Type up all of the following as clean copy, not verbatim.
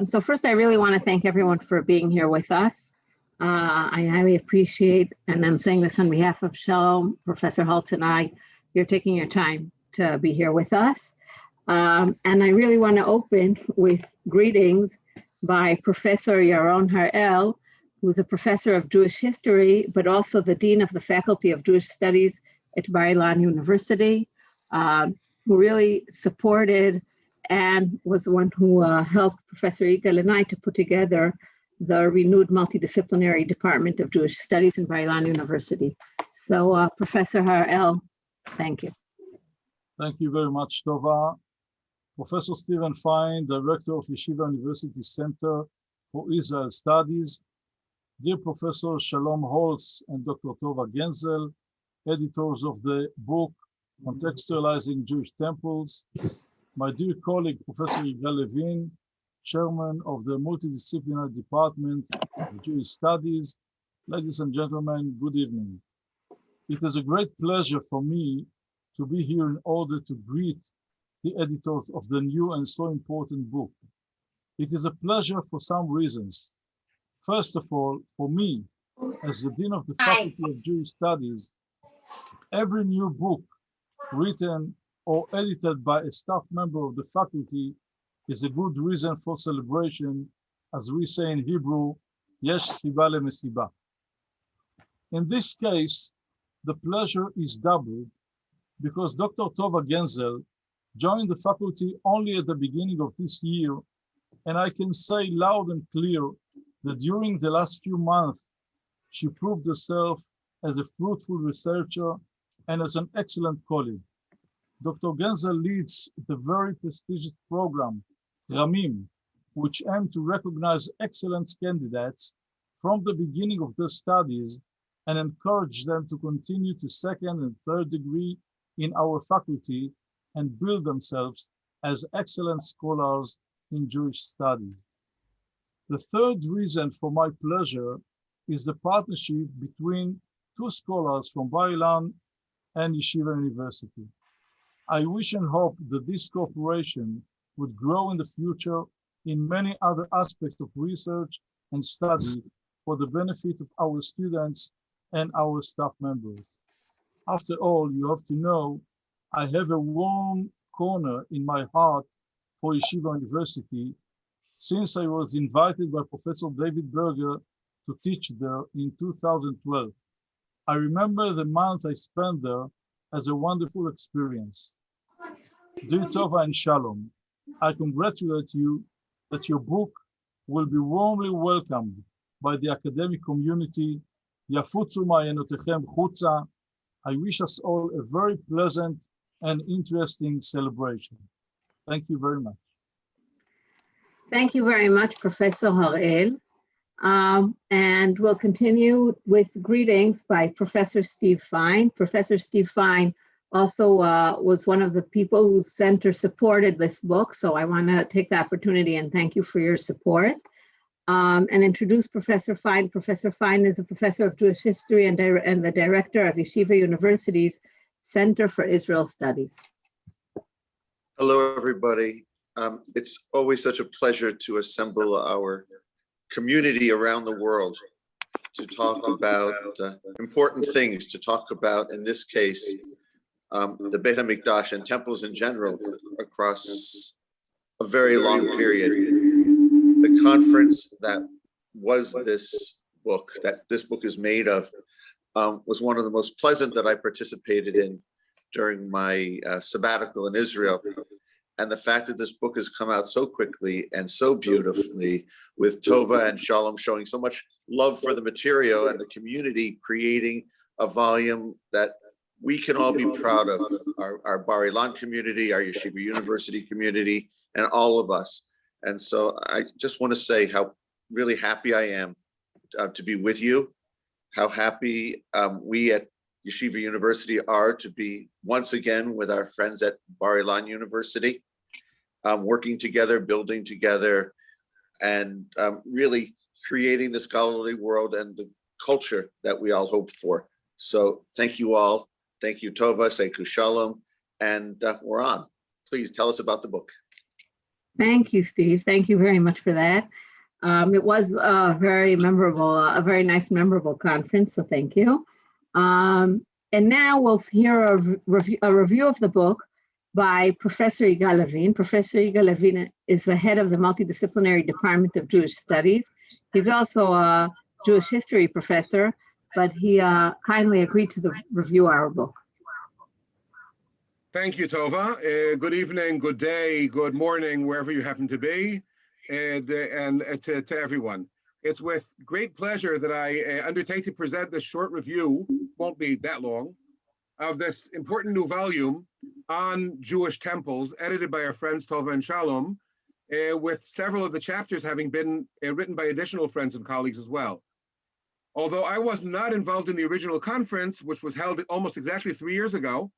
So first, I really want to thank everyone for being here with us. I highly appreciate, and I'm saying this on behalf of Shalom, Professor Hultz and I, you're taking your time to be here with us. And I really want to open with greetings by Professor Jaron Har-El, who's a professor of Jewish history, but also the Dean of the Faculty of Jewish Studies at Bar-Ilan University, who really supported and was the one who helped Professor Yigal and I to put together the renewed multidisciplinary Department of Jewish Studies in Bar-Ilan University. So Professor Har-El, thank you. Thank you very much, Tova. Professor Stephen Fein, Director of Yeshiva University Center for Israel Studies. Dear Professor Shalom Hulse and Dr. Tova Ganzel, editors of the book Contextualizing Jewish Temples. My dear colleague, Professor Yigal Levin, Chairman of the Multidisciplinary Department of Jewish Studies. Ladies and gentlemen, good evening. It is a great pleasure for me to be here in order to greet the editors of the new and so important book. It is a pleasure for some reasons. First of all, for me, as the Dean of the Faculty of Jewish Studies, every new book written or edited by a staff member of the faculty is a good reason for celebration, as we say in Hebrew, yesh siba lemesiba. In this case, the pleasure is doubled because Dr. Tova Ganzel joined the faculty only at the beginning of this year, and I can say loud and clear that during the last few months, she proved herself as a fruitful researcher and as an excellent colleague. Dr. Ganzel leads the very prestigious program, Ramim, which aims to recognize excellence candidates from the beginning of their studies and encourage them to continue to second and third degree in our faculty and build themselves as excellent scholars in Jewish studies. The third reason for my pleasure is the partnership between two scholars from Bar-Ilan and Yeshiva University. I wish and hope that this cooperation would grow in the future in many other aspects of research and study for the benefit of our students and our staff members. After all, you have to know, I have a warm corner in my heart for Yeshiva University since I was invited by Professor David Berger to teach there in 2012. I remember the months I spent there as a wonderful experience. Dear Tova and Shalom, I congratulate you that your book will be warmly welcomed by the academic community. Yafutzu ma'ayanotechem chutza. I wish us all a very pleasant and interesting celebration. Thank you very much. Thank you very much, Professor Har-El. And we'll continue with greetings by Professor Steve Fein. Professor Steve Fein also was one of the people whose center supported this book. So I want to take the opportunity and thank you for your support. And introduce Professor Fein. Professor Fein is a professor of Jewish history and the director of Yeshiva University's Center for Israel Studies. Hello, everybody. It's always such a pleasure to assemble our community around the world to talk about important things, to talk about, in this case, the Beit HaMikdash and temples in general across a very long period. The conference that was this book is made of, was one of the most pleasant that I participated in during my sabbatical in Israel. And the fact that this book has come out so quickly and so beautifully, with Tova and Shalom showing so much love for the material and the community creating a volume that we can all be proud of, our Bar-Ilan community, our Yeshiva University community, and all of us. And so I just want to say how really happy I am to be with you, how happy we at Yeshiva University are to be once again with our friends at Bar-Ilan University, working together, building together, and really creating the scholarly world and the culture that we all hope for. So thank you all. Thank you, Tova, Seiku Shalom, and we're on. Please tell us about the book. Thank you, Steve. Thank you very much for that. It was a very memorable, a very nice, memorable conference, so thank you. And now we'll hear a review of the book by Professor Yigal Levin. Professor Yigal Levin is the head of the Multidisciplinary Department of Jewish Studies. He's also a Jewish history professor, but he kindly agreed to review our book. Thank you, Tova. Good evening, good day, good morning, wherever you happen to be, and to everyone. It's with great pleasure that I undertake to present this short review, won't be that long, of this important new volume on Jewish temples, edited by our friends Tova and Shalom, with several of the chapters having been written by additional friends and colleagues as well. Although I was not involved in the original conference, which was held almost exactly 3 years ago,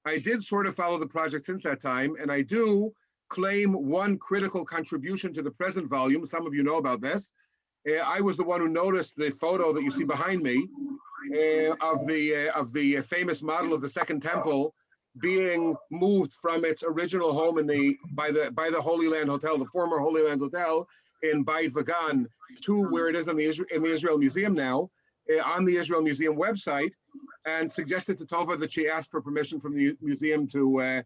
I did sort of follow the project since that time, and I do claim one critical contribution to the present volume. Some of you know about this. I was the one who noticed the photo that you see behind me of the famous model of the Second Temple being moved from its original home by the Holy Land Hotel, the former Holy Land Hotel in Beit Vagan, to where it is in the Israel Museum now, on the Israel Museum website, and suggested to Tova that she asked for permission from the museum to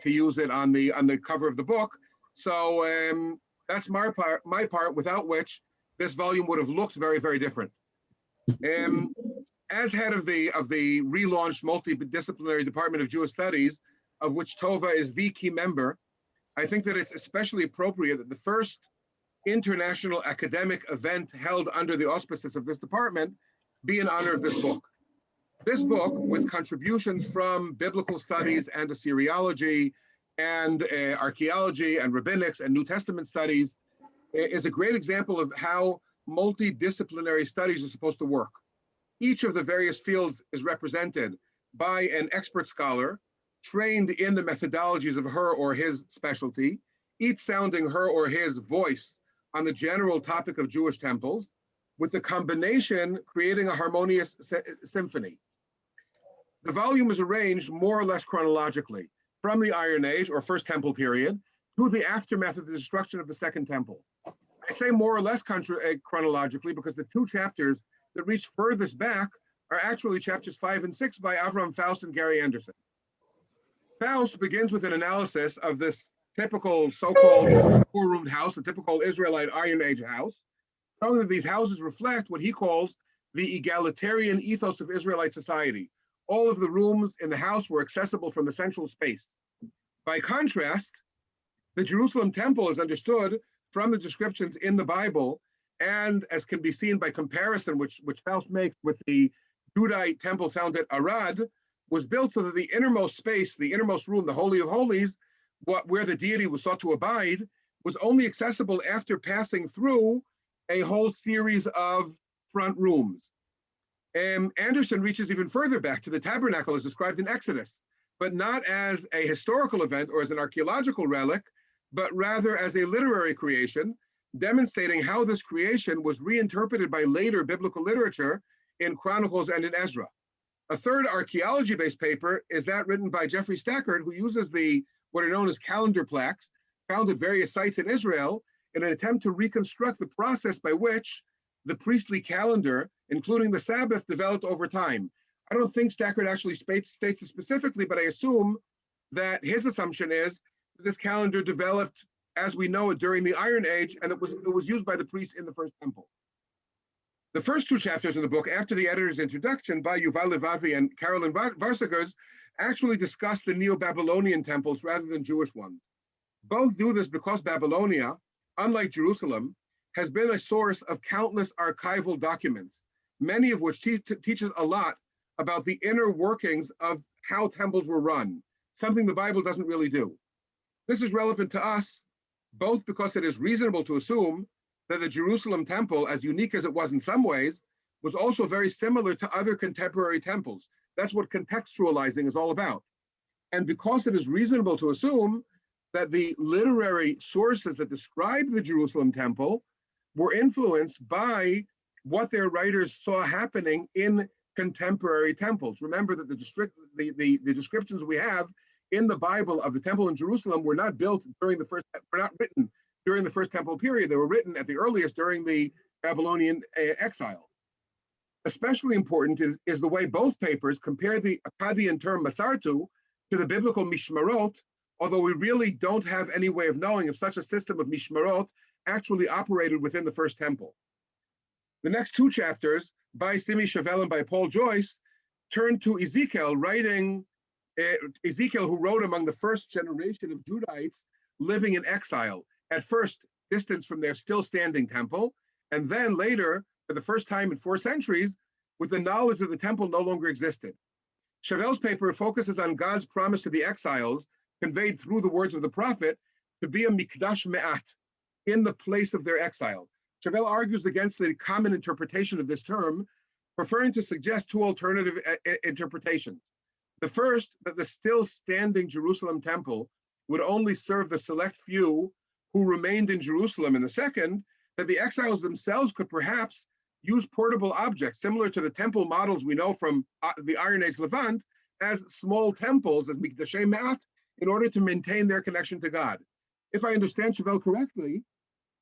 use it on the cover of the book. So that's my part, without which this volume would have looked very, very different. As head of the relaunched multidisciplinary Department of Jewish Studies, of which Tova is the key member, I think that it's especially appropriate that the first international academic event held under the auspices of this department be in honor of this book. This book, with contributions from biblical studies and Assyriology and archaeology and rabbinics and New Testament studies, is a great example of how multidisciplinary studies are supposed to work. Each of the various fields is represented by an expert scholar trained in the methodologies of her or his specialty, each sounding her or his voice on the general topic of Jewish temples, with the combination creating a harmonious symphony. The volume is arranged more or less chronologically from the Iron Age or First Temple period to the aftermath of the destruction of the Second Temple. I say more or less chronologically because the two chapters that reach furthest back are actually chapters 5 and 6 by Avram Faust and Gary Anderson. Faust begins with an analysis of this typical so-called four-roomed house, a typical Israelite Iron Age house, showing that these houses reflect what he calls the egalitarian ethos of Israelite society. All of the rooms in the house were accessible from the central space. By contrast, the Jerusalem temple is understood from the descriptions in the Bible, and as can be seen by comparison, which Faust makes with the Judite temple found at Arad, was built so that the innermost space, the innermost room, the Holy of Holies, where the deity was thought to abide, was only accessible after passing through a whole series of front rooms. Anderson reaches even further back to the tabernacle as described in Exodus, but not as a historical event or as an archaeological relic, but rather as a literary creation, demonstrating how this creation was reinterpreted by later biblical literature in Chronicles and in Ezra. A third archaeology-based paper is that written by Jeffrey Stackard, who uses what are known as calendar plaques found at various sites in Israel in an attempt to reconstruct the process by which the priestly calendar, including the Sabbath, developed over time. I don't think Stackard actually states it specifically, but I assume that his assumption is that this calendar developed as we know it during the Iron Age, and it was used by the priests in the First Temple. The first two chapters in the book, after the editor's introduction by Yuval Levavi and Carolyn Varsagers, actually discuss the Neo-Babylonian temples rather than Jewish ones. Both do this because Babylonia, unlike Jerusalem, has been a source of countless archival documents, many of which teaches a lot about the inner workings of how temples were run, something the Bible doesn't really do. This is relevant to us, both because it is reasonable to assume that the Jerusalem temple, as unique as it was in some ways, was also very similar to other contemporary temples. That's what contextualizing is all about. And because it is reasonable to assume that the literary sources that describe the Jerusalem temple were influenced by what their writers saw happening in contemporary temples. Remember that the descriptions we have in the Bible of the temple in Jerusalem were not written during the first temple period. They were written at the earliest during the Babylonian exile. Especially important is the way both papers compare the Akkadian term Masartu to the biblical Mishmarot, although we really don't have any way of knowing if such a system of Mishmarot actually operated within the first temple. The next two chapters, by Simi Chevelle and by Paul Joyce, turn to Ezekiel, Ezekiel, who wrote among the first generation of Judahites living in exile, at first distant from their still standing temple, and then later, for the first time in 4 centuries, with the knowledge that the temple no longer existed. Chevelle's paper focuses on God's promise to the exiles, conveyed through the words of the prophet, to be a mikdash me'at, in the place of their exile. Chevelle argues against the common interpretation of this term, preferring to suggest 2 alternative interpretations. The first, that the still standing Jerusalem temple would only serve the select few who remained in Jerusalem. And the second, that the exiles themselves could perhaps use portable objects similar to the temple models we know from the Iron Age Levant as small temples, as mikdashei me'at, in order to maintain their connection to God. If I understand Chevelle correctly,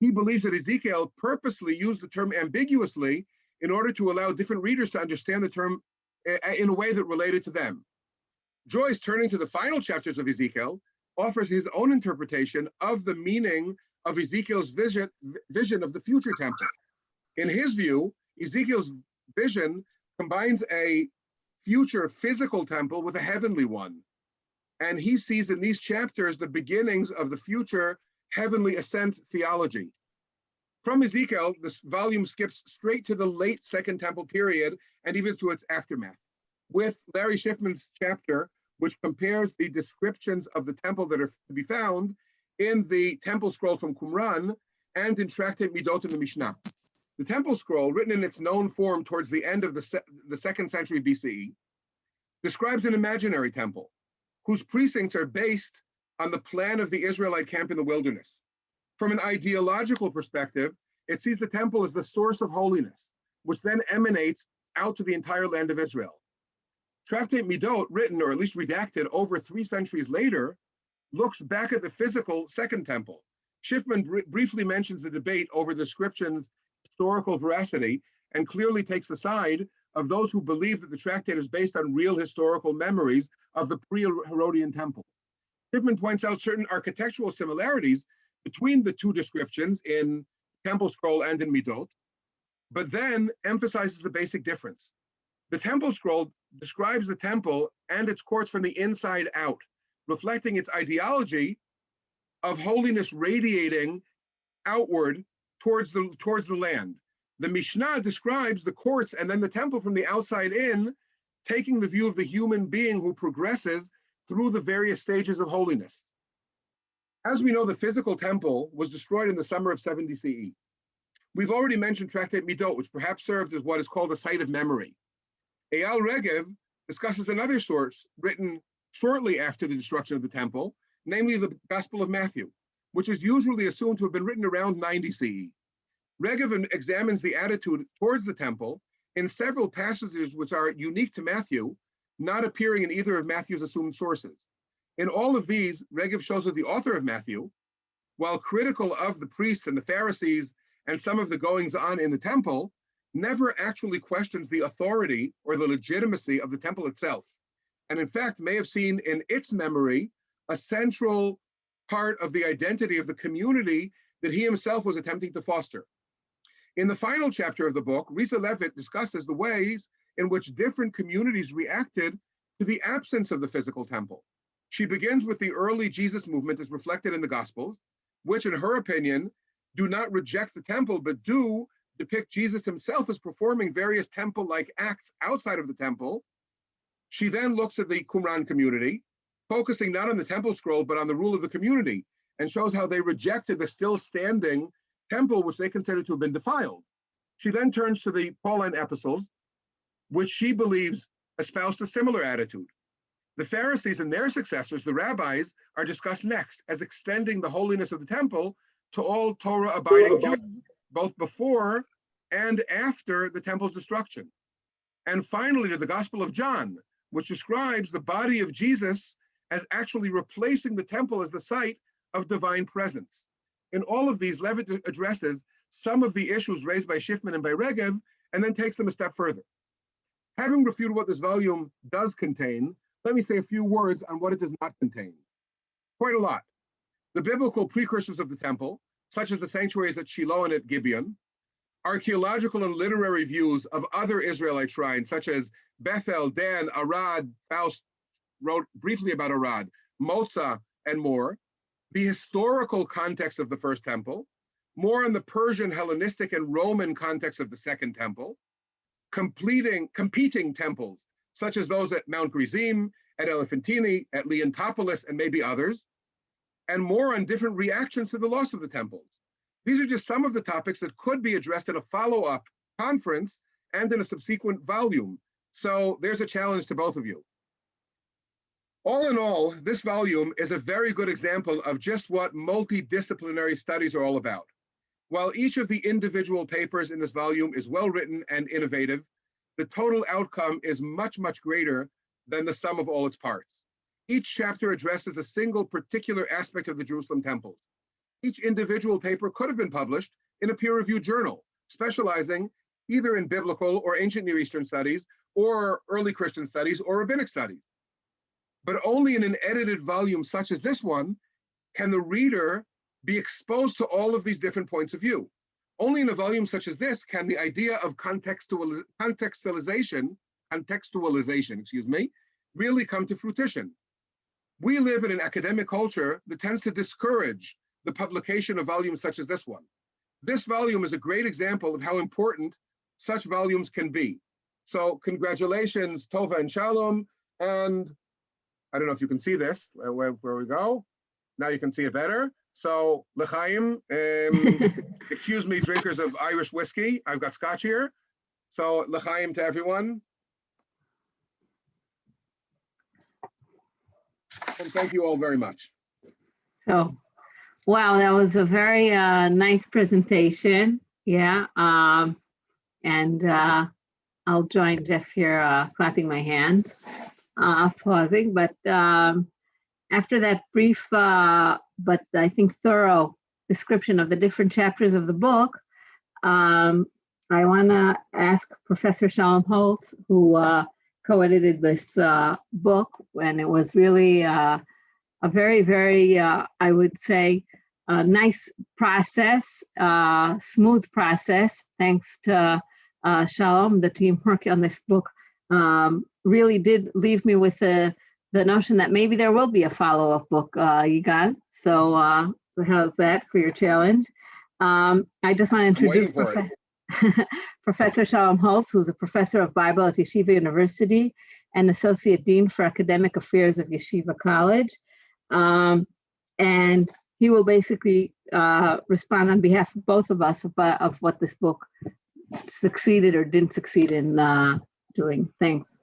he believes that Ezekiel purposely used the term ambiguously in order to allow different readers to understand the term in a way that related to them. Joyce, turning to the final chapters of Ezekiel, offers his own interpretation of the meaning of Ezekiel's vision of the future temple. In his view, Ezekiel's vision combines a future physical temple with a heavenly one. And he sees in these chapters the beginnings of the future heavenly ascent theology. From Ezekiel, this volume skips straight to the late Second Temple period and even to its aftermath, with Larry Schiffman's chapter, which compares the descriptions of the temple that are to be found in the temple scroll from Qumran and in Tractate Midot in the Mishnah. The temple scroll, written in its known form towards the end of the 2nd century BCE, describes an imaginary temple whose precincts are based on the plan of the Israelite camp in the wilderness. From an ideological perspective, it sees the temple as the source of holiness, which then emanates out to the entire land of Israel. Tractate Midot, written or at least redacted over 3 centuries later, looks back at the physical Second Temple. Schiffman briefly mentions the debate over the description's historical veracity and clearly takes the side of those who believe that the tractate is based on real historical memories of the pre-Herodian temple. Schiffman points out certain architectural similarities between the 2 descriptions in Temple Scroll and in Midot, but then emphasizes the basic difference. The Temple Scroll describes the temple and its courts from the inside out, reflecting its ideology of holiness radiating outward towards the land. The Mishnah describes the courts and then the temple from the outside in, taking the view of the human being who progresses through the various stages of holiness. As we know, the physical temple was destroyed in the summer of 70 CE. We've already mentioned Tractate Midot, which perhaps served as what is called a site of memory. Eyal Regev discusses another source written shortly after the destruction of the temple, namely the Gospel of Matthew, which is usually assumed to have been written around 90 CE. Regev examines the attitude towards the temple in several passages which are unique to Matthew, not appearing in either of Matthew's assumed sources. In all of these, Regev shows that the author of Matthew, while critical of the priests and the Pharisees and some of the goings-on in the temple, never actually questions the authority or the legitimacy of the temple itself, and in fact may have seen in its memory a central part of the identity of the community that he himself was attempting to foster. In the final chapter of the book, Risa Levitt discusses the ways in which different communities reacted to the absence of the physical temple. She begins with the early Jesus movement as reflected in the Gospels, which in her opinion do not reject the temple, but do depict Jesus himself as performing various temple-like acts outside of the temple. She then looks at the Qumran community, focusing not on the temple scroll, but on the rule of the community, and shows how they rejected the still standing temple, which they considered to have been defiled. She then turns to the Pauline epistles, which she believes espoused a similar attitude. The Pharisees and their successors, the rabbis, are discussed next as extending the holiness of the temple to all Torah-abiding Jews, both before and after the temple's destruction. And finally, to the Gospel of John, which describes the body of Jesus as actually replacing the temple as the site of divine presence. In all of these, Levitt addresses some of the issues raised by Schiffman and by Regev, and then takes them a step further. Having refuted what this volume does contain, let me say a few words on what it does not contain. Quite a lot. The biblical precursors of the temple, such as the sanctuaries at Shiloh and at Gibeon, archaeological and literary views of other Israelite shrines, such as Bethel, Dan, Arad. Faust wrote briefly about Arad, Moza, and more, the historical context of the first temple, more on the Persian, Hellenistic, and Roman context of the second temple, competing temples, such as those at Mount Gerizim, at Elephantini, at Leontopolis, and maybe others, and more on different reactions to the loss of the temples. These are just some of the topics that could be addressed in a follow-up conference and in a subsequent volume. So there's a challenge to both of you. All in all, this volume is a very good example of just what multidisciplinary studies are all about. While each of the individual papers in this volume is well-written and innovative, the total outcome is much, much greater than the sum of all its parts. Each chapter addresses a single particular aspect of the Jerusalem temples. Each individual paper could have been published in a peer-reviewed journal, specializing either in biblical or ancient Near Eastern studies, or early Christian studies, or rabbinic studies. But only in an edited volume such as this one can the reader be exposed to all of these different points of view. Only in a volume such as this can the idea of contextualization, really come to fruition. We live in an academic culture that tends to discourage the publication of volumes such as this one. This volume is a great example of how important such volumes can be. So congratulations, Tova and Shalom, and I don't know if you can see this, where we go. Now you can see it better. So, L'chaim, excuse me, drinkers of Irish whiskey. I've got scotch here. So, L'chaim to everyone. And thank you all very much. So, wow, that was a very nice presentation. Yeah. And I'll join Jeff here clapping my hands, applauding. But after that brief, but I think thorough description of the different chapters of the book, I want to ask Professor Shalom Hulse, who co-edited this book, and it was really a very, very, I would say, a nice process, smooth process, thanks to Shalom. The team working on this book really did leave me with the notion that maybe there will be a follow-up book, Yigal. So how's that for your challenge? I just want to introduce Professor Shalom Hulse, who's a professor of Bible at Yeshiva University and Associate Dean for Academic Affairs of Yeshiva College. And he will basically respond on behalf of both of us of what this book succeeded or didn't succeed in doing. Thanks.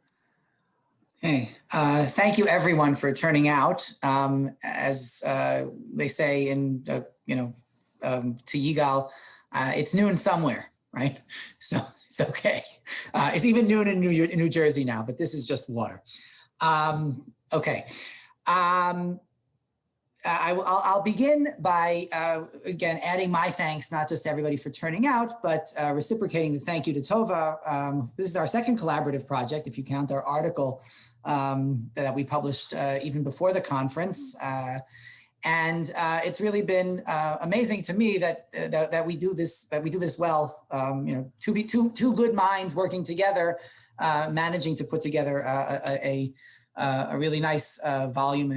Hey, thank you everyone for turning out. As they say in, to Yigal, it's noon somewhere, right? So it's okay. It's even noon in New Jersey now, but this is just water. Okay. I'll begin by, again, adding my thanks, not just to everybody for turning out, but reciprocating the thank you to Tova. This is our second collaborative project, if you count our article that we published even before the conference. And it's really been amazing to me that we do this well. Two good minds working together, managing to put together a really nice volume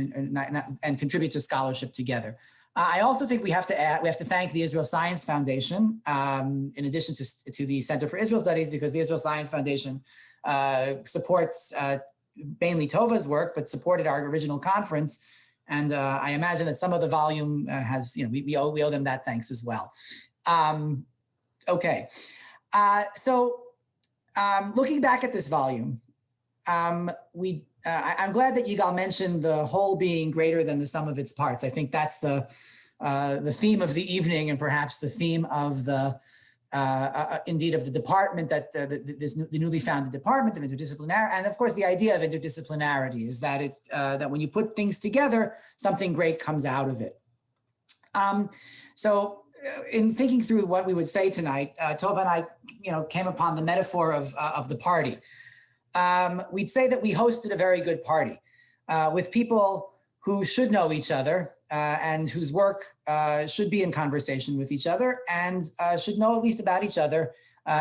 and contribute to scholarship together. I also think we have to thank the Israel Science Foundation, in addition to the Center for Israel Studies, because the Israel Science Foundation supports mainly Tova's work, but supported our original conference. And I imagine that some of the volume has, we owe them that thanks as well. Okay, so looking back at this volume, I'm glad that Yigal mentioned the whole being greater than the sum of its parts. I think that's the theme of the evening, and perhaps the theme of the indeed of the department the newly founded department of interdisciplinarity, and of course the idea of interdisciplinarity is that that when you put things together, something great comes out of it. So in thinking through what we would say tonight, Tova and I, came upon the metaphor of the party. We'd say that we hosted a very good party with people who should know each other and whose work should be in conversation with each other and should know at least about each other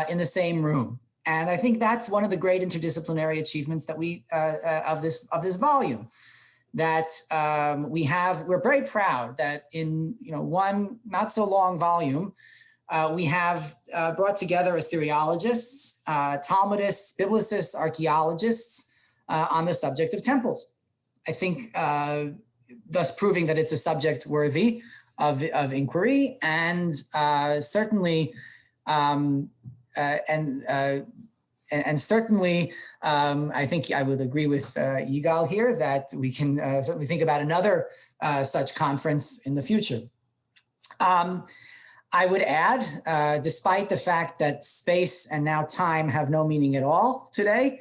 in the same room. And I think that's one of the great interdisciplinary achievements that we of this volume. That we're very proud that in one not so long volume, we have brought together Assyriologists, Talmudists, biblicists, archaeologists on the subject of temples. I think thus proving that it's a subject worthy of inquiry, and certainly certainly, I think I would agree with Yigal here that we can certainly think about another such conference in the future. I would add, despite the fact that space and now time have no meaning at all today,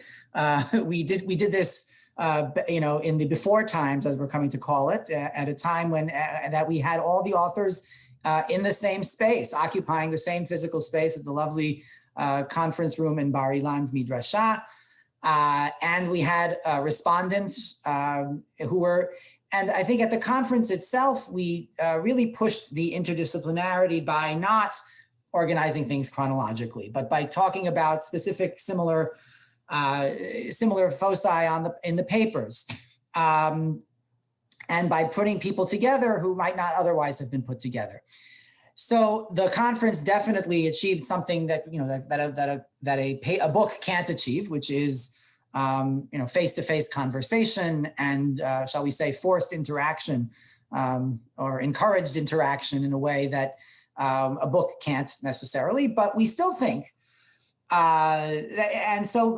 we did this, in the before times, as we're coming to call it, at a time when that we had all the authors in the same space, occupying the same physical space at the lovely conference room in Bar Ilan's Midrashah. And we had respondents who were, and I think at the conference itself, we really pushed the interdisciplinarity by not organizing things chronologically, but by talking about specific similar foci in the papers. And by putting people together who might not otherwise have been put together. So the conference definitely achieved something that a book can't achieve, which is face-to-face conversation and shall we say forced interaction or encouraged interaction in a way that a book can't necessarily. But we still think, but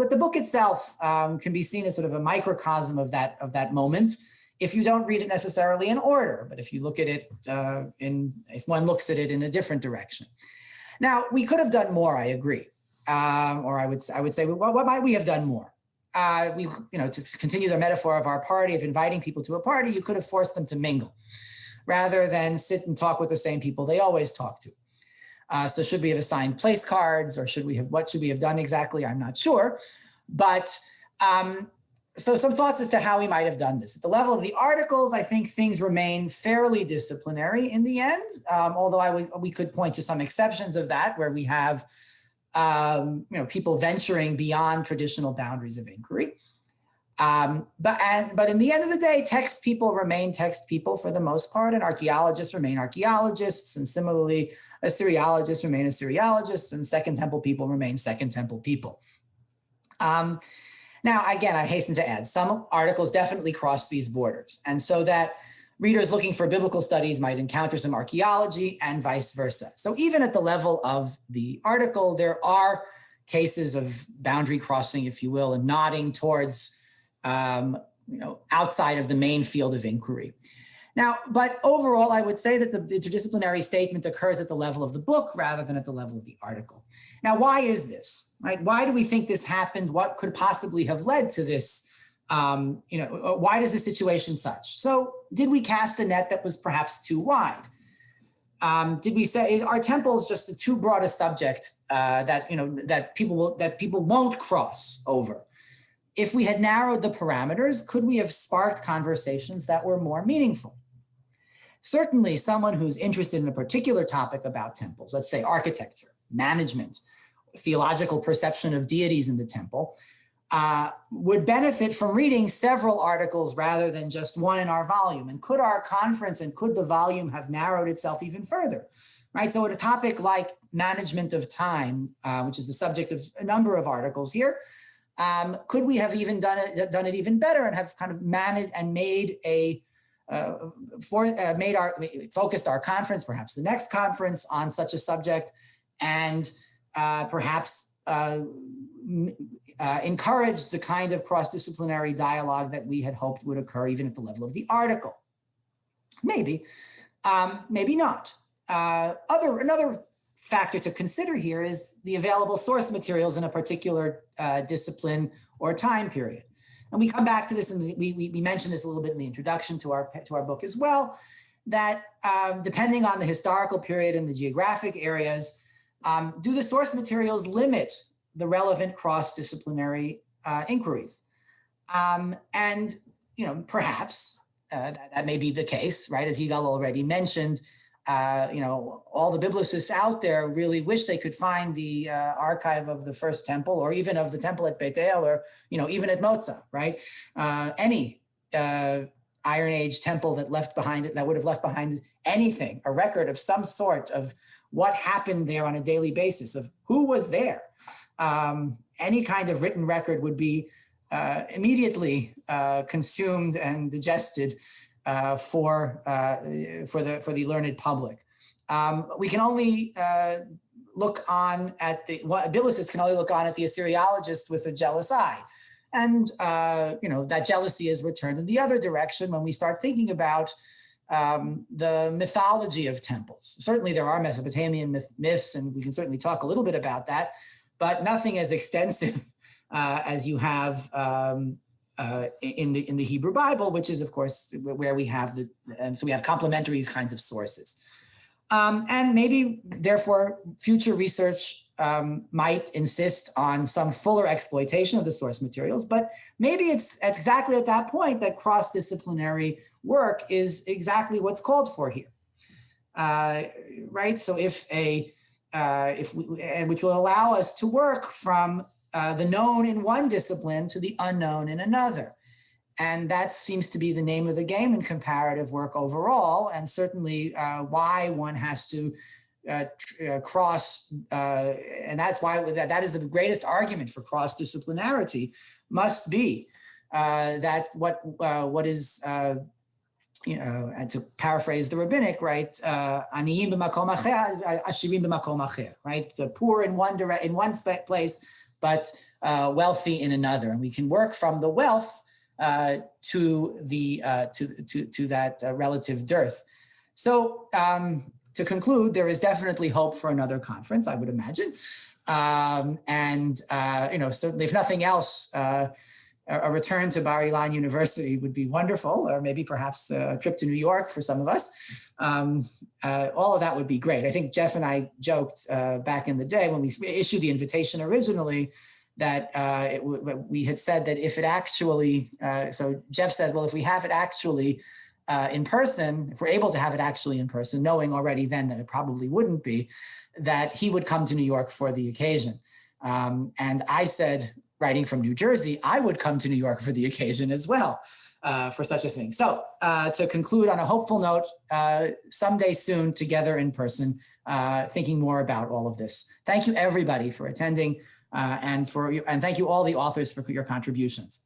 the book itself can be seen as sort of a microcosm of that moment. If you don't read it necessarily in order, but if you look at it if one looks at it in a different direction. Now, we could have done more, I agree. Or I would say, well, what might we have done more? To continue the metaphor of our party, of inviting people to a party, you could have forced them to mingle rather than sit and talk with the same people they always talk to. So should we have assigned place cards, or what should we have done exactly? I'm not sure, but so some thoughts as to how we might have done this. At the level of the articles, I think things remain fairly disciplinary in the end, although we could point to some exceptions of that where we have people venturing beyond traditional boundaries of inquiry. But in the end of the day, text people remain text people for the most part, and archaeologists remain archaeologists, and similarly, Assyriologists remain Assyriologists, and Second Temple people remain Second Temple people. Now, again, I hasten to add, some articles definitely cross these borders, and so that readers looking for biblical studies might encounter some archaeology and vice versa. So even at the level of the article, there are cases of boundary crossing, if you will, and nodding towards outside of the main field of inquiry. Now, but overall, I would say that the interdisciplinary statement occurs at the level of the book rather than at the level of the article. Now, why is this? Right? Why do we think this happened? What could possibly have led to this? Why is the situation such? So, did we cast a net that was perhaps too wide? Did we say are temples just a too broad a subject that people won't cross over? If we had narrowed the parameters, could we have sparked conversations that were more meaningful? Certainly, someone who's interested in a particular topic about temples, let's say architecture, management, theological perception of deities in the temple, would benefit from reading several articles rather than just one in our volume. And could our conference and could the volume have narrowed itself even further? Right. So at a topic like management of time, which is the subject of a number of articles here, could we have even done it even better and have kind of managed and focused our conference, perhaps the next conference, on such a subject, and perhaps encouraged the kind of cross-disciplinary dialogue that we had hoped would occur even at the level of the article? Maybe, maybe not. Another factor to consider here is the available source materials in a particular discipline or time period. And we come back to this, and we mentioned this a little bit in the introduction to our book as well, that depending on the historical period and the geographic areas, do the source materials limit the relevant cross-disciplinary inquiries? And perhaps that may be the case, right? As Yigal already mentioned, all the biblicists out there really wish they could find the archive of the first temple, or even of the temple at Beit El, or even at Moza, right? Any Iron Age temple that would have left behind anything, a record of some sort of what happened there on a daily basis, of who was there. Any kind of written record would be immediately consumed and digested for the learned public. We can only look on at biblicists can only look on at the Assyriologist with a jealous eye. And, that jealousy is returned in the other direction when we start thinking about the mythology of temples. Certainly there are Mesopotamian myths, and we can certainly talk a little bit about that, but nothing as extensive as you have in the Hebrew Bible, which is, of course, where we have so we have complementary kinds of sources. And maybe, therefore, future research might insist on some fuller exploitation of the source materials, but maybe it's exactly at that point that cross-disciplinary work is exactly what's called for here, right? So which will allow us to work from the known in one discipline to the unknown in another. And that seems to be the name of the game in comparative work overall, and certainly why one has to cross, and that's why that is the greatest argument for cross-disciplinarity, must be that what is, and to paraphrase the rabbinic, right, aniyim b'makom acher, ashirim b'makom acher, right, the poor in one place, but wealthy in another, and we can work from the wealth to that relative dearth. So to conclude, there is definitely hope for another conference, I would imagine, and certainly, if nothing else, a return to Bar Ilan University would be wonderful, or maybe perhaps a trip to New York for some of us. All of that would be great. I think Jeff and I joked back in the day when we issued the invitation originally that we had said that if it actually, so Jeff says, well, if we have it actually in person, if we're able to have it actually in person, knowing already then that it probably wouldn't be, that he would come to New York for the occasion. And I said, writing from New Jersey, I would come to New York for the occasion as well, for such a thing. So to conclude on a hopeful note, someday soon together in person, thinking more about all of this. Thank you everybody for attending, and thank you all the authors for your contributions.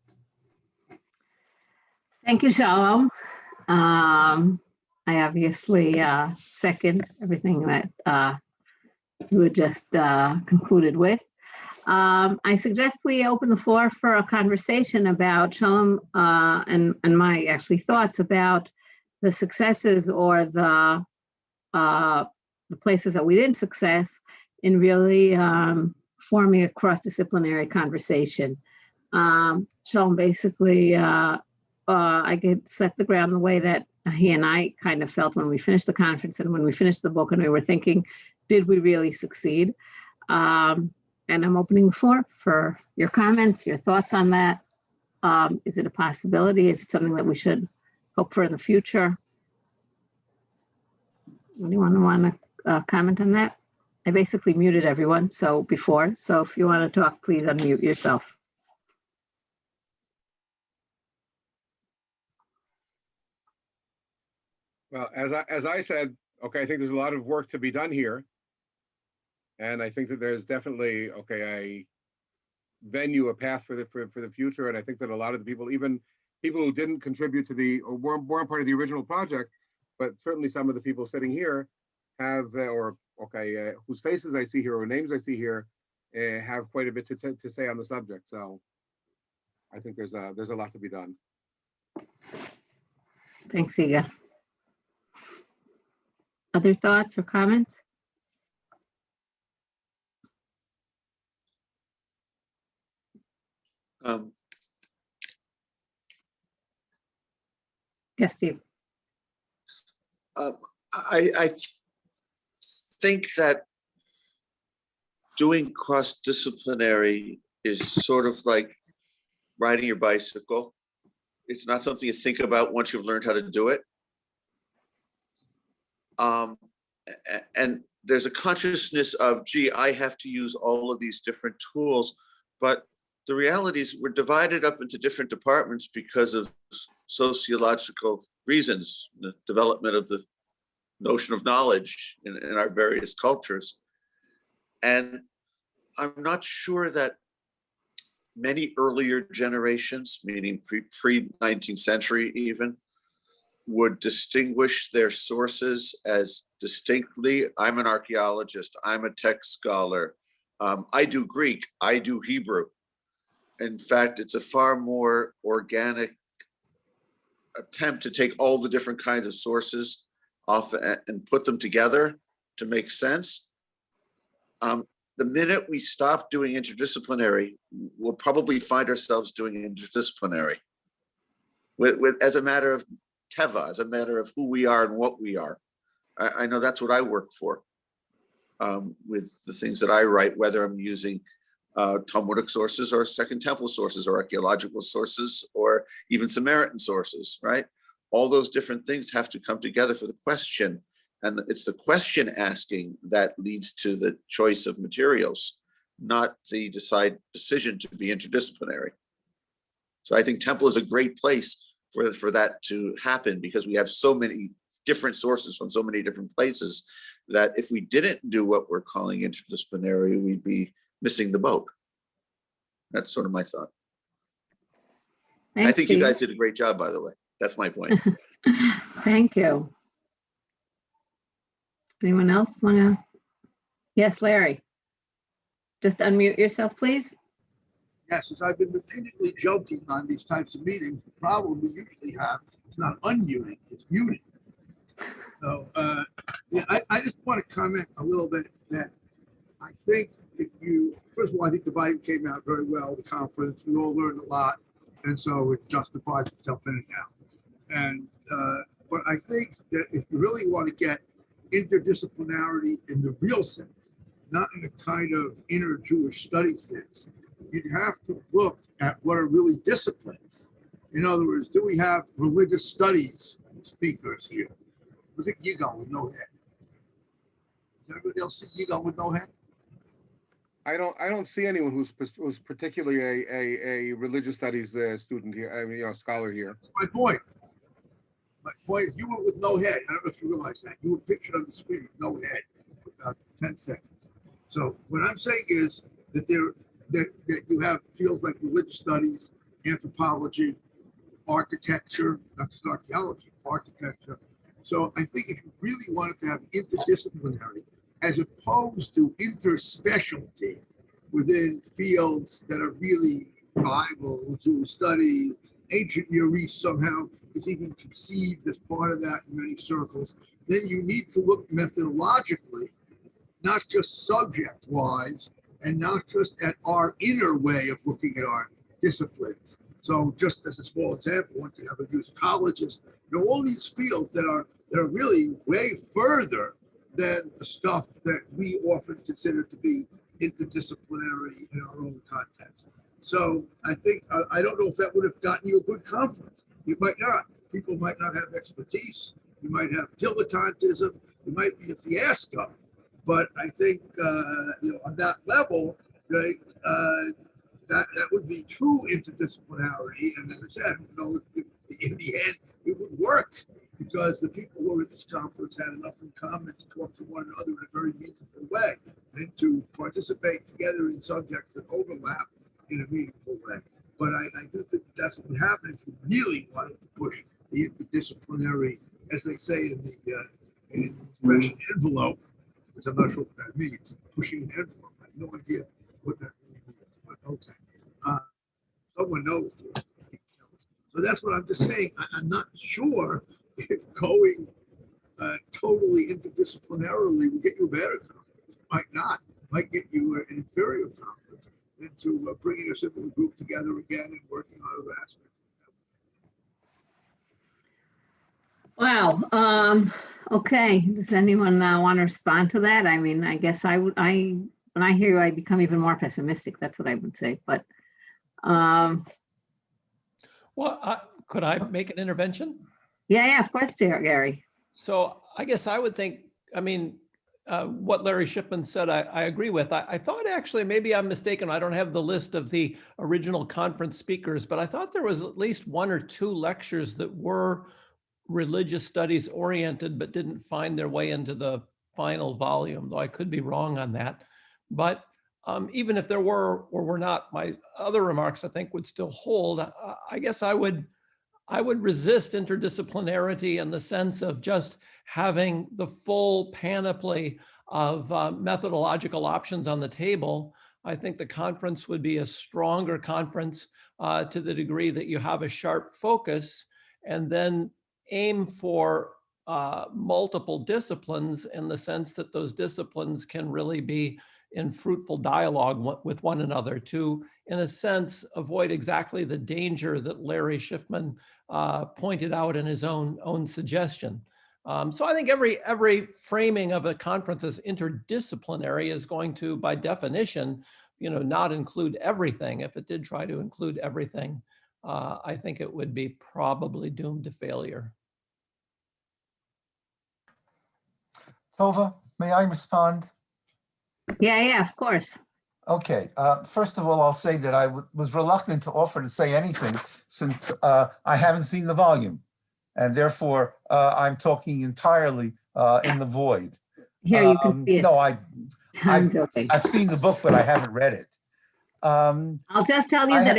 Thank you, Shalom. I obviously second everything that you had just concluded with. I suggest we open the floor for a conversation about Shalom and my actually thoughts about the successes or the places that we didn't success in really forming a cross-disciplinary conversation. Shalom basically, I could set the ground the way that he and I kind of felt when we finished the conference and when we finished the book, and we were thinking, did we really succeed? And I'm opening the floor for your comments, your thoughts on that. Is it a possibility? Is it something that we should hope for in the future? Anyone want to comment on that? I basically muted everyone before, so if you want to talk, please unmute yourself. Well, as I said, okay, I think there's a lot of work to be done here. And I think that there's definitely, a venue, a path for the future. And I think that a lot of the people, even people who didn't contribute to or weren't part of the original project, but certainly some of the people sitting here have, whose faces I see here or names I see here, have quite a bit to say on the subject. So I think there's a lot to be done. Thanks, Iga. Other thoughts or comments? Um, Yes, Steve. I think that doing cross-disciplinary is sort of like riding your bicycle. It's not something you think about once you've learned how to do it. And there's a consciousness of, gee, I have to use all of these different tools, but the reality is we're divided up into different departments because of sociological reasons, the development of the notion of knowledge in our various cultures. And I'm not sure that many earlier generations, meaning pre-19th century even, would distinguish their sources as distinctly, I'm an archaeologist, I'm a text scholar, I do Greek, I do Hebrew. In fact, it's a far more organic attempt to take all the different kinds of sources off and put them together to make sense. The minute we stop doing interdisciplinary, we'll probably find ourselves doing interdisciplinary as a matter of Teva, as a matter of who we are and what we are. I know that's what I work for with the things that I write, whether I'm using Talmudic sources or Second Temple sources or archaeological sources or even Samaritan sources, right? All those different things have to come together for the question. And it's the question asking that leads to the choice of materials, not the decision to be interdisciplinary. So I think Temple is a great place for that to happen because we have so many different sources from so many different places that if we didn't do what we're calling interdisciplinary, we'd be missing the boat. That's sort of my thought. Thanks, I think Steve. you guys did a great job, by the way. That's my point. Thank you. Anyone else want to? Yes, Larry. Just unmute yourself, please. Yes, as I've been repeatedly joking on these types of meetings, the problem we usually have is not unmuting, it's muting. So yeah, I just want to comment a little bit that I think if you, first of all, I think the volume came out very well, the conference, we all learned a lot, and so it justifies itself anyhow. And but I think that if you really want to get interdisciplinarity in the real sense, not in a kind of inner Jewish study sense, you'd have to look at what are really disciplines. In other words, do we have religious studies speakers here? Look at Yigal with no head. Does everybody else see Yigal with no head? I don't see anyone who's particularly a religious studies student here. I mean, scholar here. That's my point. My point is, you were with no head. I don't know if you realize that. You were pictured on the screen with no head for about 10 seconds. So what I'm saying is that that you have fields like religious studies, anthropology, architecture, not just archaeology, architecture. So I think if you really wanted to have interdisciplinary, as opposed to interspecialty within fields that are really Bible, Jewish studies, ancient Near East somehow is even conceived as part of that in many circles, then you need to look methodologically, not just subject-wise, and not just at our inner way of looking at our disciplines. So just as a small example, one can have a musicologist, all these fields that are really way further than the stuff that we often consider to be interdisciplinary in our own context. So I think, I don't know if that would have gotten you a good conference. You might not. People might not have expertise. You might have dilettantism. You might be a fiasco. But I think, on that level, right, that would be true interdisciplinarity. And as I said, in the end, it would work because the people who were at this conference had enough in common to talk to one another in a very meaningful way and to participate together in subjects that overlap in a meaningful way. But I do think that's what would happen if you really wanted to push the interdisciplinary, as they say in the expression envelope, which I'm not sure what that means, pushing an envelope. I have no idea what that means, but okay. Someone knows. So that's what I'm just saying. I'm not sure if going totally interdisciplinarily will get you a better conference. It might not. It might get you an inferior conference. into bringing us into the group together again and working on other aspects. Wow. Okay. Does anyone want to respond to that? I mean, I guess when I hear you, I become even more pessimistic. That's what I would say. But well, could I make an intervention? yeah, of course, Gary. So I guess I would think, I mean, what Larry Shipman said, I agree with. I thought actually, maybe I'm mistaken. I don't have the list of the original conference speakers, but I thought there was at least 1 or 2 lectures that were religious studies oriented, but didn't find their way into the final volume, though I could be wrong on that. But even if there were or were not, my other remarks I think would still hold. I guess I would resist interdisciplinarity in the sense of just having the full panoply of methodological options on the table. I think the conference would be a stronger conference to the degree that you have a sharp focus and then aim for multiple disciplines in the sense that those disciplines can really be in fruitful dialogue with one another to, in a sense, avoid exactly the danger that Larry Schiffman pointed out in his own suggestion. So I think every framing of a conference as interdisciplinary is going to, by definition, not include everything. If it did try to include everything, I think it would be probably doomed to failure. Tova, may I respond? Yeah, of course. Okay. First of all, I'll say that I was reluctant to offer to say anything since I haven't seen the volume, and therefore I'm talking entirely in the void. Here, you can see it. No, I'm joking. I've seen the book, but I haven't read it. I'll just tell you that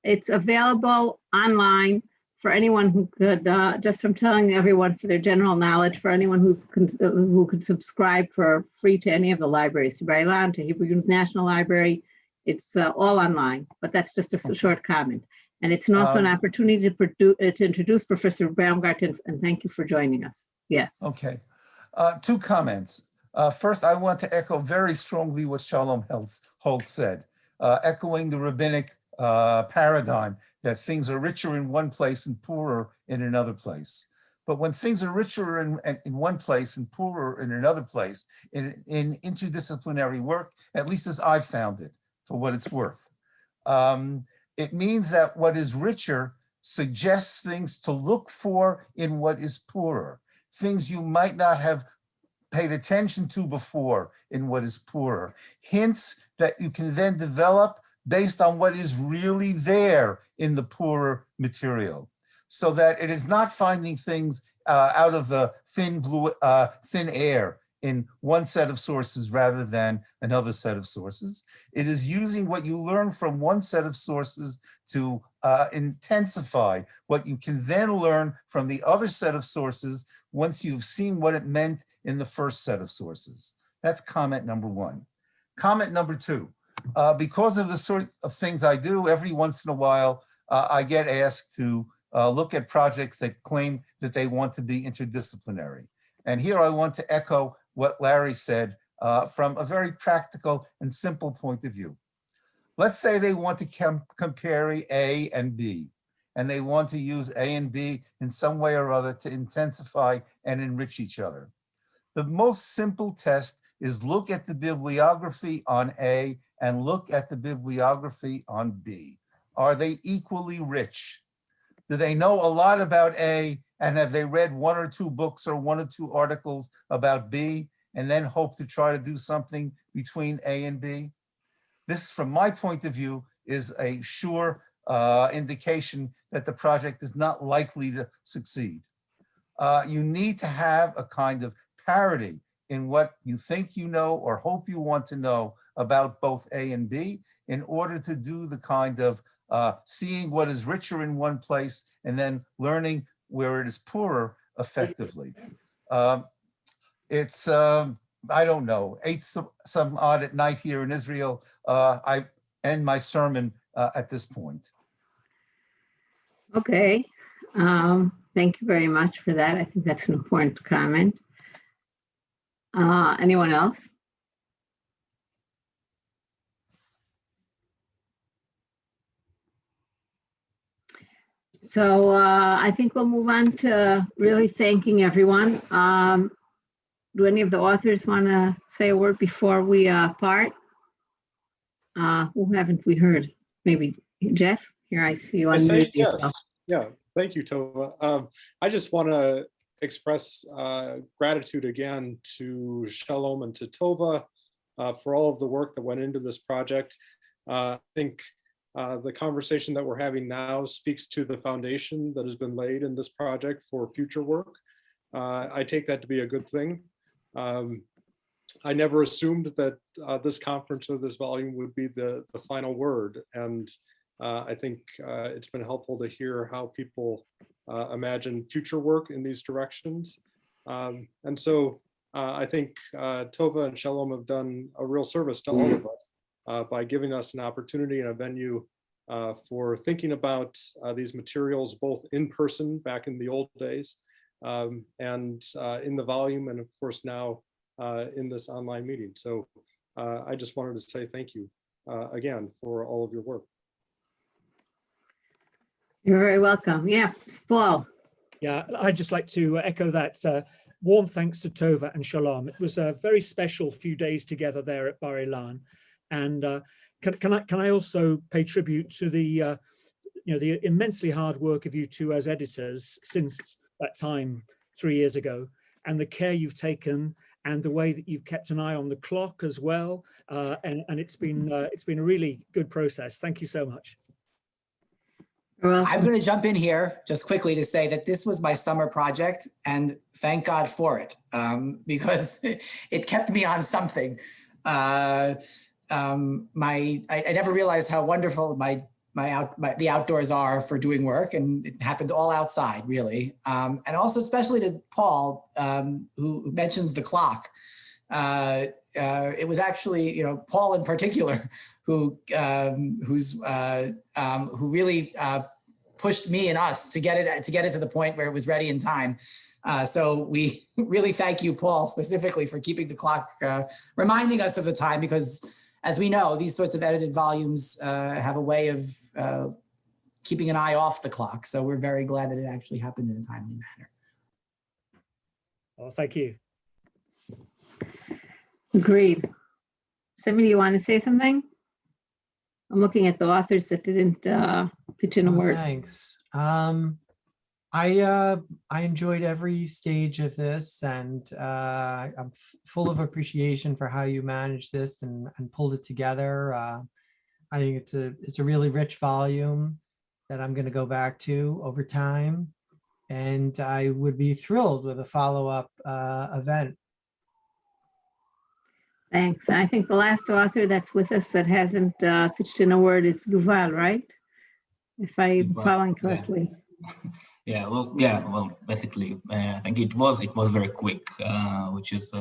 it's available online for anyone who could, just from telling everyone for their general knowledge, for anyone who could subscribe for free to any of the libraries, to Bar-Ilan, to Hebrew National Library. It's all online, but that's just a short comment. And it's also an opportunity to introduce Professor Baumgarten, and thank you for joining us. Yes. Okay. 2 comments. First, I want to echo very strongly what Shalom Hulse said, echoing the rabbinic paradigm that things are richer in one place and poorer in another place. But when things are richer in one place and poorer in another place, in interdisciplinary work, at least as I've found it, for what it's worth, it means that what is richer suggests things to look for in what is poorer, things you might not have paid attention to before in what is poorer, hints that you can then develop based on what is really there in the poorer material, so that it is not finding things out of the thin air in one set of sources rather than another set of sources. It is using what you learn from one set of sources to intensify what you can then learn from the other set of sources once you've seen what it meant in the first set of sources. That's comment number 1. Comment number 2. Because of the sort of things I do, every once in a while, I get asked to look at projects that claim that they want to be interdisciplinary. And here I want to echo what Larry said from a very practical and simple point of view. Let's say they want to compare A and B, and they want to use A and B in some way or other to intensify and enrich each other. The most simple test is look at the bibliography on A and look at the bibliography on B. Are they equally rich? Do they know a lot about A, and have they read 1 or 2 books or 1 or 2 articles about B, and then hope to try to do something between A and B? This, from my point of view, is a sure indication that the project is not likely to succeed. You need to have a kind of parity in what you think you know or hope you want to know about both A and B in order to do the kind of seeing what is richer in one place and then learning where it is poorer effectively. It's, I don't know, 8 some odd at night here in Israel. I end my sermon at this point. Okay. Thank you very much for that. I think that's an important comment. Anyone else? So I think we'll move on to really thanking everyone. Do any of the authors want to say a word before we part? Who haven't we heard? Maybe Jeff? Here, I see you on mute. Yes. Yeah, thank you, Tova. I just want to express gratitude again to Shalom and to Tova for all of the work that went into this project. I think the conversation that we're having now speaks to the foundation that has been laid in this project for future work. I take that to be a good thing. I never assumed that this conference or this volume would be the final word. And I think it's been helpful to hear how people imagine future work in these directions. And so I think Tova and Shalom have done a real service to all of us by giving us an opportunity and a venue for thinking about these materials, both in person back in the old days and in the volume, and of course now in this online meeting. So I just wanted to say thank you again for all of your work. You're very welcome. Yeah, Paul. Yeah, I'd just like to echo that. Warm thanks to Tova and Shalom. It was a very special few days together there at Bar Ilan. And can I also pay tribute to the the immensely hard work of you two as editors since that time 3 years ago, and the care you've taken and the way that you've kept an eye on the clock as well. And it's been a really good process. Thank you so much. I'm going to jump in here just quickly to say that this was my summer project, and thank God for it, because it kept me on something. I never realized how wonderful the outdoors are for doing work, and it happened all outside, really. And also, especially to Paul, who mentions the clock. It was actually, Paul in particular, who really pushed me and us to get it to the point where it was ready in time. So we really thank you, Paul, specifically for keeping the clock, reminding us of the time, because as we know, these sorts of edited volumes have a way of keeping an eye off the clock. So we're very glad that it actually happened in a timely manner. Oh, thank you. Agreed. Somebody you want to say something? I'm looking at the authors that didn't pitch in a word. Thanks. I enjoyed every stage of this, and I'm full of appreciation for how you managed this and pulled it together. I think it's a really rich volume that I'm going to go back to over time, and I would be thrilled with a follow-up event. Thanks. I think the last author that's with us that hasn't pitched in a word is Yuval, right? If I'm following correctly. Yeah. Well, basically, I think it was very quick, which is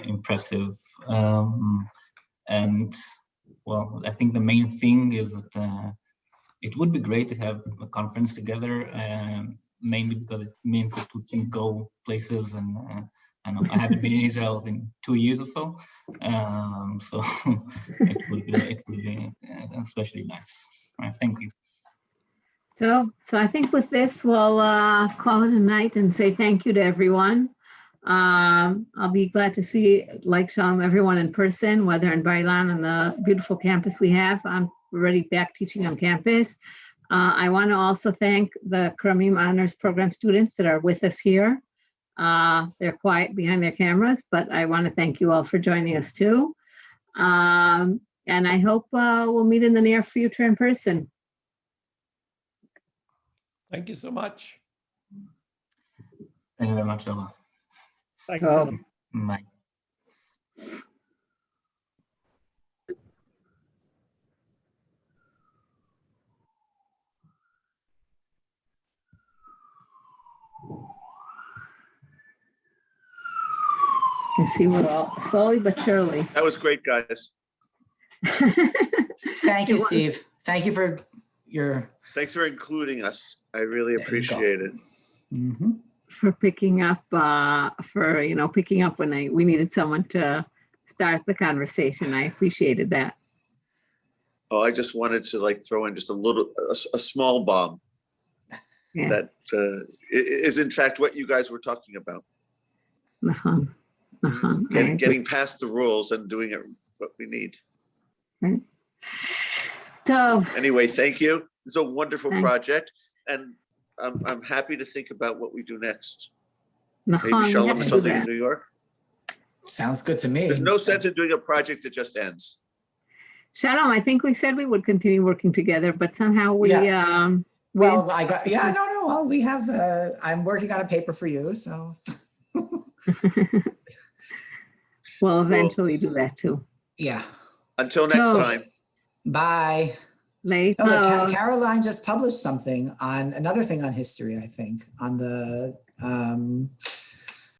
impressive. And well, I think the main thing is that it would be great to have a conference together, mainly because it means that we can go places and I haven't been in Israel in 2 years or so, so it would be especially nice. All right, thank you. So I think with this, we'll call it a night and say thank you to everyone. I'll be glad to see, like Shalom, everyone in person, whether in Bar Ilan on the beautiful campus we have. I'm already back teaching on campus. I want to also thank the Karamim Honors Program students that are with us here. They're quiet behind their cameras, but I want to thank you all for joining us too. And I hope we'll meet in the near future in person. Thank you so much. Thank you very much, Tova. Thank you so much. Bye. You see, we're all slowly but surely. That was great, guys. Thank you, Steve. Thank you for your... Thanks for including us. I really appreciate it. Mm-hmm. For picking up, picking up when we needed someone to start the conversation. I appreciated that. Oh, I just wanted to throw in just a small bomb. Yeah. that is in fact what you guys were talking about. Getting past the rules and doing it what we need. Right. So Anyway, thank you. It's a wonderful Thanks. project, and I'm happy to think about what we do next. Maybe we Shalom have or to do something in that. New York. Sounds good to me. There's no sense in doing a project that just ends. Shalom, I think we said we would continue working together, but somehow we, Well, I got, no. Well, we have, I'm working on a paper for you, so. we'll eventually do that too. Yeah. Until next So- time. Late. Bye. No, but Caroline just published something on another thing on history, I think, on the